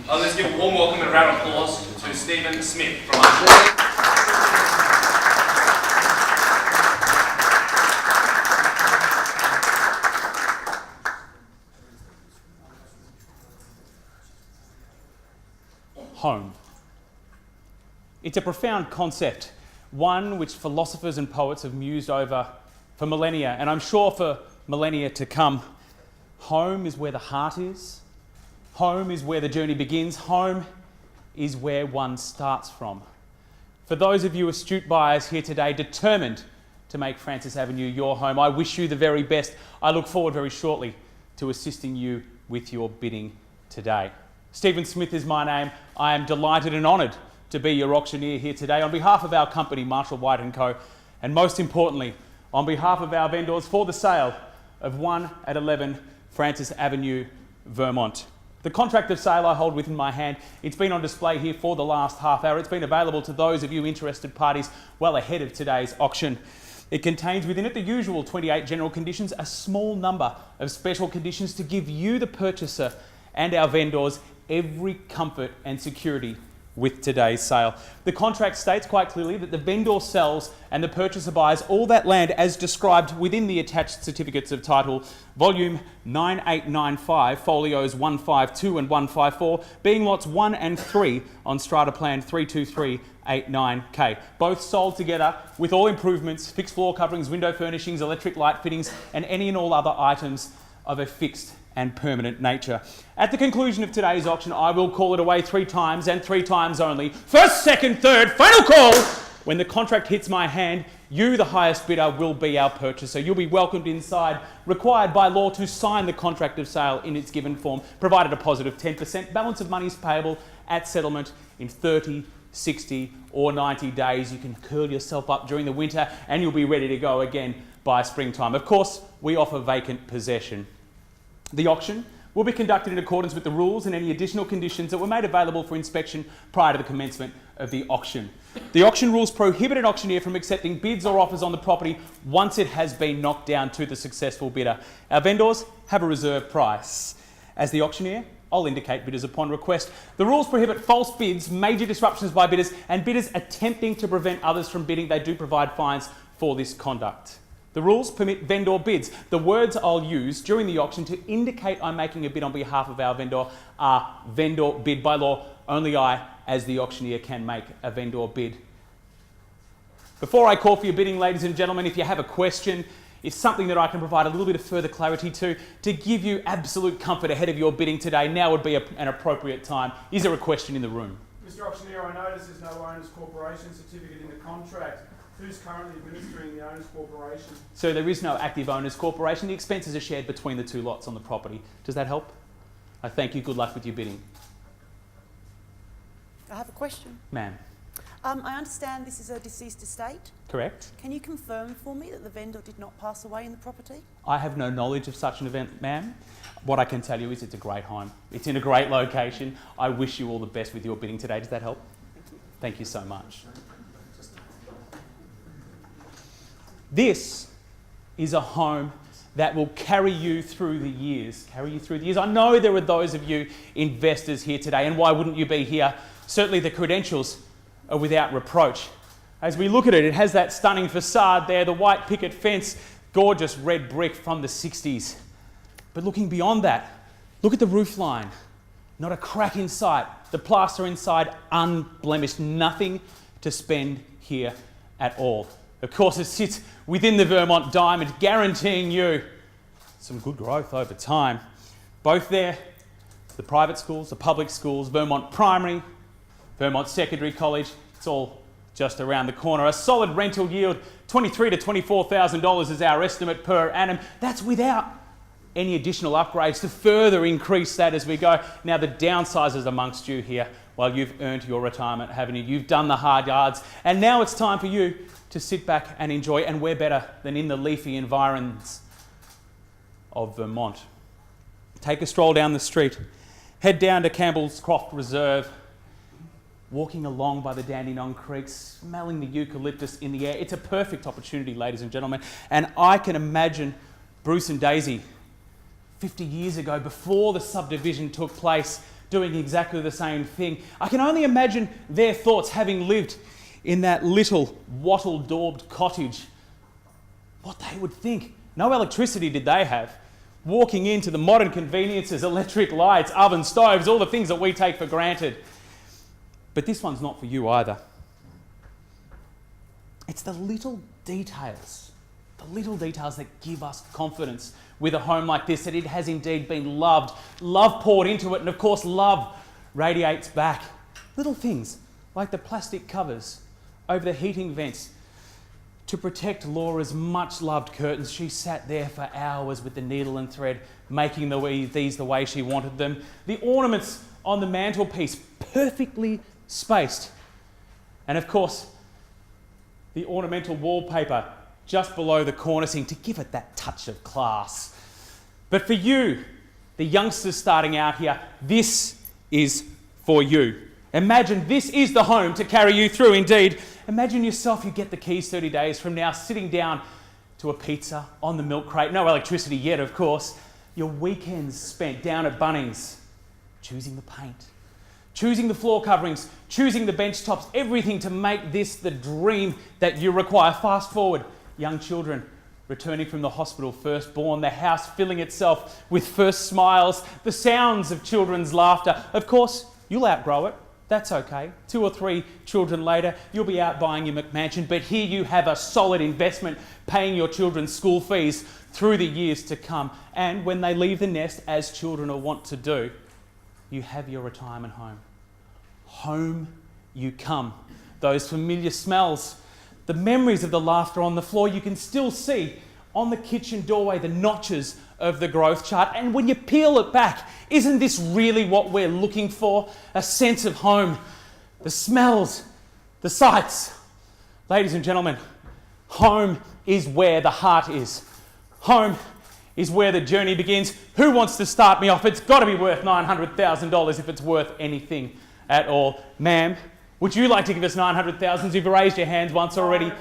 Let's give a warm welcome and a round of applause to Stephen Smith from Auctioneering. Home. It's a profound concept, one which philosophers and poets have mused over for millennia, and I'm sure for millennia to come. Home is where the heart is. Home is where the journey begins. Home is where one starts from. For those of you astute buyers here today, determined to make Francis Avenue your home, I wish you the very best. I look forward very shortly to assisting you with your bidding today. Stephen Smith is my name. I am delighted and honoured to be your auctioneer here today on behalf of our company, Marshall White & Co, and most importantly, on behalf of our vendors for the sale of 1 at 11 Francis Avenue, Vermont. The contract of sale I hold within my hand, it's been on display here for the last half hour. It's been available to those of you interested parties well ahead of today's auction. It contains within it the usual 28 general conditions, a small number of special conditions to give you, the purchaser, and our vendors every comfort and security with today's sale. The contract states quite clearly that the vendor sells and the purchaser buys all that land as described within the attached certificates of title, volume 9895, folios 152 and 154, being lots 1 and 3 on strata plan 32389K. Both sold together with all improvements, fixed floor coverings, window furnishings, electric light fittings, and any and all other items of a fixed and permanent nature. At the conclusion of today's auction, I will call it away 3 times and 3 times only. First, second, third, final call! When the contract hits my hand, you, the highest bidder, will be our purchaser. You'll be welcomed inside, required by law to sign the contract of sale in its given form, provided a positive 10%. Balance of money is payable at settlement in 30, 60 or 90 days. You can curl yourself up during the winter and you'll be ready to go again by springtime. Of course, we offer vacant possession. The auction will be conducted in accordance with the rules and any additional conditions that were made available for inspection prior to the commencement of the auction. The auction rules prohibit an auctioneer from accepting bids or offers on the property once it has been knocked down to the successful bidder. Our vendors have a reserve price. As the auctioneer, I'll indicate bidders upon request. The rules prohibit false bids, major disruptions by bidders, and bidders attempting to prevent others from bidding. They do provide fines for this conduct. The rules permit vendor bids. The words I'll use during the auction to indicate I'm making a bid on behalf of our vendor are vendor bid. By law, only I, as the auctioneer, can make a vendor bid. Before I call for your bidding, ladies and gentlemen, if you have a question, if something that I can provide a little bit of further clarity to give you absolute comfort ahead of your bidding today, now would be an appropriate time. Is there a question in the room? Mr. Auctioneer, I notice there's no Owners Corporation certificate in the contract. Who's currently administering the Owners Corporation? So there is no active Owners Corporation. The expenses are shared between the 2 lots on the property. Does that help? I thank you. Good luck with your bidding. I have a question. Ma'am. I understand this is a deceased estate. Correct. Can you confirm for me that the vendor did not pass away in the property? I have no knowledge of such an event, ma'am. What I can tell you is it's a great home. It's in a great location. I wish you all the best with your bidding today. Does that help? Thank you. Thank you so much. This is a home that will carry you through the years. I know there are those of you investors here today, and why wouldn't you be here? Certainly the credentials are without reproach. As we look at it, it has that stunning facade there, the white picket fence, gorgeous red brick from the 60s. But looking beyond that, look at the roof line. Not a crack in sight. The plaster inside unblemished. Nothing to spend here at all. Of course, it sits within the Vermont Diamond, guaranteeing you some good growth over time. Both there, the private schools, the public schools, Vermont Primary, Vermont Secondary College, it's all just around the corner. A solid rental yield, $23,000 to $24,000 is our estimate per annum. That's without any additional upgrades to further increase that as we go. Now, the downsizers amongst you here, well, you've earned your retirement, haven't you? You've done the hard yards, and now it's time for you to sit back and enjoy, and where better than in the leafy environs of Vermont. Take a stroll down the street, head down to Campbell's Croft Reserve, walking along by the Dandenong Creek, smelling the eucalyptus in the air. It's a perfect opportunity, ladies and gentlemen, and I can imagine Bruce and Daisy 50 years ago, before the subdivision took place, doing exactly the same thing. I can only imagine their thoughts having lived in that little wattle-daubed cottage. What they would think. No electricity did they have. Walking into the modern conveniences, electric lights, oven stoves, all the things that we take for granted. But this one's not for you either. It's the little details that give us confidence with a home like this, that it has indeed been loved, love poured into it, and of course love radiates back. Little things like the plastic covers over the heating vents to protect Laura's much loved curtains. She sat there for hours with the needle and thread, making these the way she wanted them. The ornaments on the mantelpiece, perfectly spaced. And of course, the ornamental wallpaper just below the cornicing to give it that touch of class. But for you, the youngsters starting out here, this is for you. Imagine this is the home to carry you through indeed. Imagine yourself, you get the keys 30 days from now, sitting down to a pizza on the milk crate. No electricity yet, of course. Your weekends spent down at Bunnings, choosing the paint, choosing the floor coverings, choosing the bench tops, everything to make this the dream that you require. Fast forward, young children returning from the hospital, firstborn, the house filling itself with first smiles, the sounds of children's laughter. Of course, you'll outgrow it. That's okay. 2 or 3 children later, you'll be out buying your McMansion, but here you have a solid investment paying your children's school fees through the years to come. And when they leave the nest, as children are wont to do, you have your retirement home. Home you come. Those familiar smells, the memories of the laughter on the floor, you can still see on the kitchen doorway the notches of the growth chart. And when you peel it back, isn't this really what we're looking for? A sense of home, the smells, the sights. Ladies and gentlemen, home is where the heart is. Home is where the journey begins. Who wants to start me off? It's got to be worth $900,000 if it's worth anything at all. Ma'am, would you like to give us $900,000? You've raised your hands once already.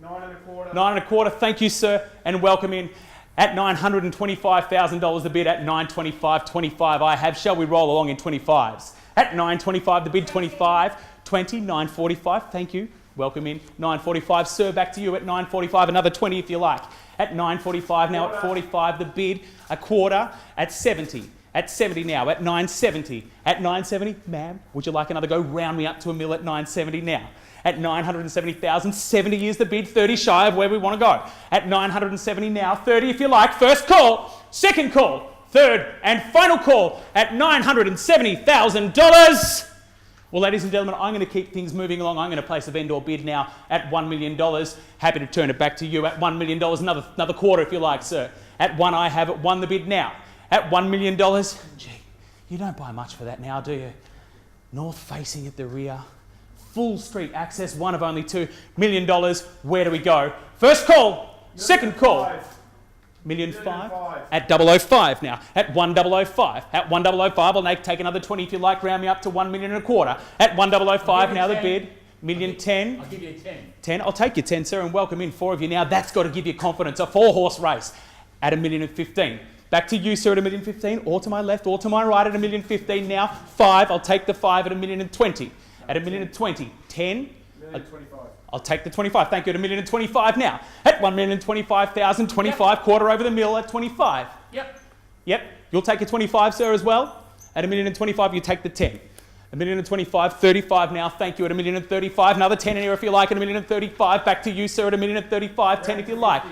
9.25. 9.25. Thank you, sir, and welcome in. At $925,000 the bid, at $925.25 I have. Shall we roll along in 25s? At $925 the bid, 25, 20, $945. Thank you. Welcome in. $945. Sir, back to you at $945. Another 20 if you like. At $945 now, at $45 the bid, a quarter, at $70. At $70 now, at $970. At $970, ma'am, would you like another go? Round me up to a mil at $970 now. At $970,000, 70 is the bid, 30 shy of where we want to go. At $970 now, 30 if you like. First call, second call, third and final call at $970,000. Well, ladies and gentlemen, I'm going to keep things moving along. I'm going to place a vendor bid now at $1 million. Happy to turn it back to you at $1 million. Another quarter if you like, sir. At one I have it, won the bid now. At $1 million. Gee, you don't buy much for that now, do you? North facing at the rear. Full street access, one of only $2 million. Where do we go? First call, second call. $1,000,005 at 005 now. At 1,005. At 1,005, I'll take another 20 if you like. Round me up to $1,250,000. At 1,005 now the bid. $1,010,000. I'll give you a 10. 10. I'll take your 10, sir, and welcome in 4 of you now. That's got to give you confidence. A 4-horse race at $1,015,000. Back to you, sir, at $1,015,000, or to my left, or to my right at $1,015,000 now. 5. I'll take the 5 at $1,020,000. At $1,020,000. 10. I'll take the 25. Thank you. At $1,025,000 now. At $1,025,000. 25. Yep. Quarter over the mill at 25. Yep. You'll take a 25, sir, as well. At $1,025,000, you take the 10. $1,025,000. 35 now. Thank you. At $1,035,000. Another 10 in here if you like. At $1,035,000. Back to you, sir. At $1,035,000. 10 if you like.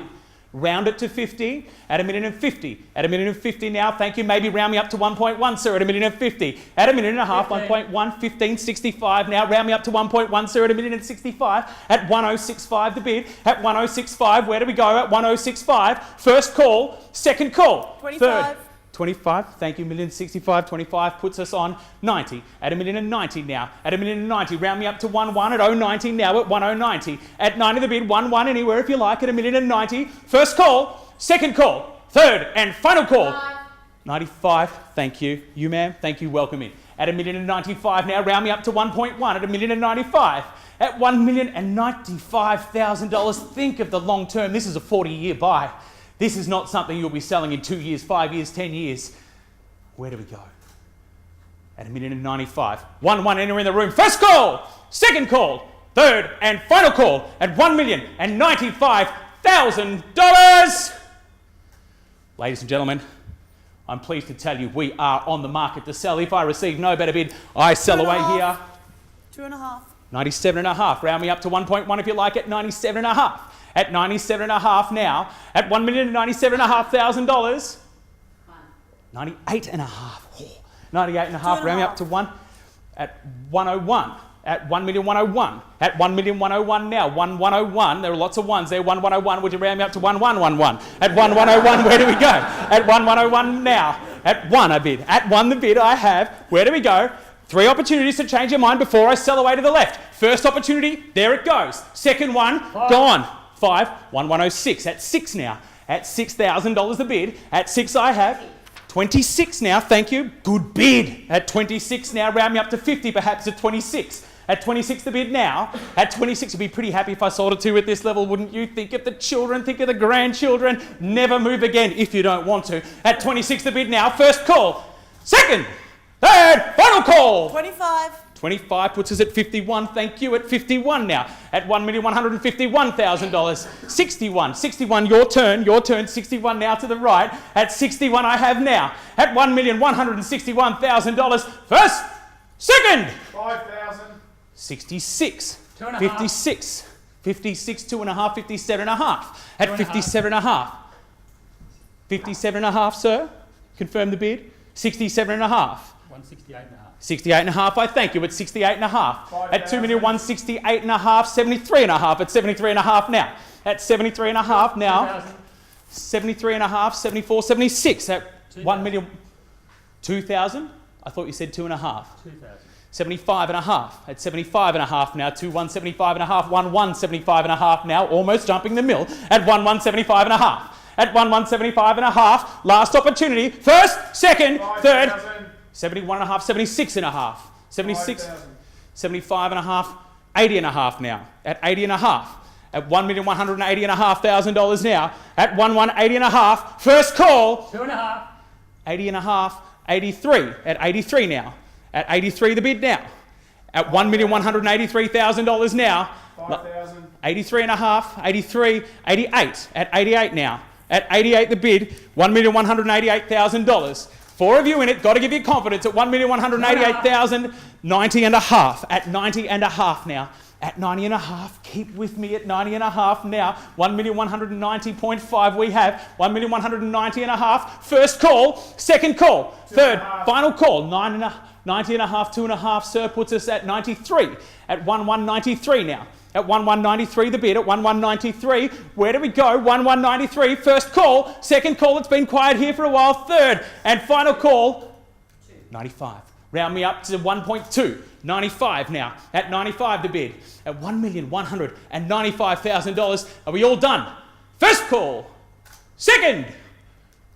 Round it to 50 at $1,050,000. At $1,050,000 now, thank you. Maybe round me up to 1.1, sir, at $1,050,000. At $1,500,000, 1.1, 1565 now. Round me up to 1.1, sir, at $1,065,000. At 1,065 the bid. At 1,065, where do we go? At 1,065. First call, second call. 25. Third. 25, thank you, $1,065,000, 25 puts us on 90. At $1,090,000 now. At $1,090,000, round me up to 1.1 at 090 now at 1,090. At 90 the bid, 1.1 anywhere if you like at $1,090,000. First call, second call, third and final call. 95, thank you. You, ma'am, thank you, welcome in. At $1,095,000 now, round me up to 1.1 at $1,095,000. At $1,095,000, think of the long term. This is a 40-year buy. This is not something you'll be selling in 2 years, 5 years, 10 years. Where do we go? at $1,095,000. 1-1 entering the room. First call, second call, third and final call at $1,095,000. Ladies and gentlemen, I'm pleased to tell you we are on the market to sell. If I receive no better bid, I sell away here. 2.5. 97.5. Round me up to 1.1 if you like it. 97.5. At 97.5 now. At $1,097,500. 98.5. Oh, 98.5. Round me up to 1. At 101. At 1,101,000. At 1,101,000 now. 1,101. There are lots of ones there. 1,101. Would you round me up to 1,111? At 1,101, where do we go? At 1,101 now. At 1 I bid. At 1 the bid I have. Where do we go? 3 opportunities to change your mind before I sell away to the left. First opportunity, there it goes. Second one, gone. 5, 1,106. At 6 now. At $6,000 the bid. At 6 I have. 26 now, thank you. Good bid. At 26 now, round me up to 50 perhaps at 26. At 26 the bid now. At 26, you'd be pretty happy if I sold it to you at this level, wouldn't you? Think of the children, think of the grandchildren. Never move again if you don't want to. At 26 the bid now. First call. Second. Third. Final call. 25. 25 puts us at 51, thank you, at 51 now. At $1,151,000. 61, 61, your turn, 61 now to the right. At 61 I have now. At $1,161,000. First, second. 5,000. 66, 2.5. 56, 56, 2.5, 57.5. At 57.5. 57.5, sir. Confirm the bid. 67.5. 168.5. 68.5, I thank you, at 68.5. At 2,168.5, 73.5, at 73.5 now. At 73.5 now. 73.5, 74, 76, at 1 million. 2,000? I thought you said 2.5. 2,000. 75.5, at 75.5 now. 2,175.5, 1,175.5 now, almost jumping the mill. At 1,175.5. At 1,175.5, last opportunity. First, second, third. 71.5, 76.5, 76, 75.5, 80.5 now. At 80.5, at $1,180,500 now. At 1,180.5, first call. 2.5. 80.5, 83. At 83 now. At 83 the bid now. At $1,183,000 now. 5,000. 83.5, 83, 88. At 88 now. At 88 the bid, $1,188,000. 4 of you in it, got to give you confidence at $1,188,000, 90.5. At 90.5 now. At 90.5, keep with me at 90.5 now. 1,190.5 we have. 1,190.5. First call, second call, third, final call. 90.5, 2.5, sir, puts us at 93. At 1,193 now. At 1,193 the bid. At 1,193, where do we go? 1,193, first call, second call, it's been quiet here for a while, third and final call, 95. Round me up to 1.2, 95 now. At 95 the bid. At $1,195,000, are we all done? First call, second,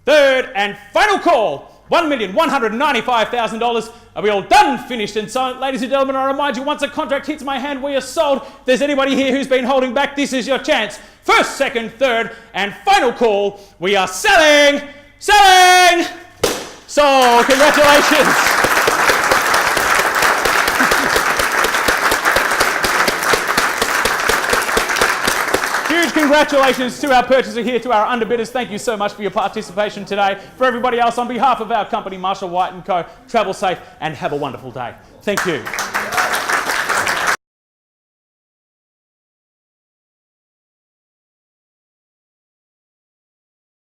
third and final call, $1,195,000. Are we all done, finished? And so, ladies and gentlemen, I remind you, once a contract hits my hand, we are sold. If there's anybody here who's been holding back, this is your chance. First, second, third, and final call. We are selling, selling. So, congratulations. Huge congratulations to our purchaser here, to our underbidders. Thank you so much for your participation today. For everybody else, on behalf of our company, Marshall White & Co., travel safe and have a wonderful day. Thank you.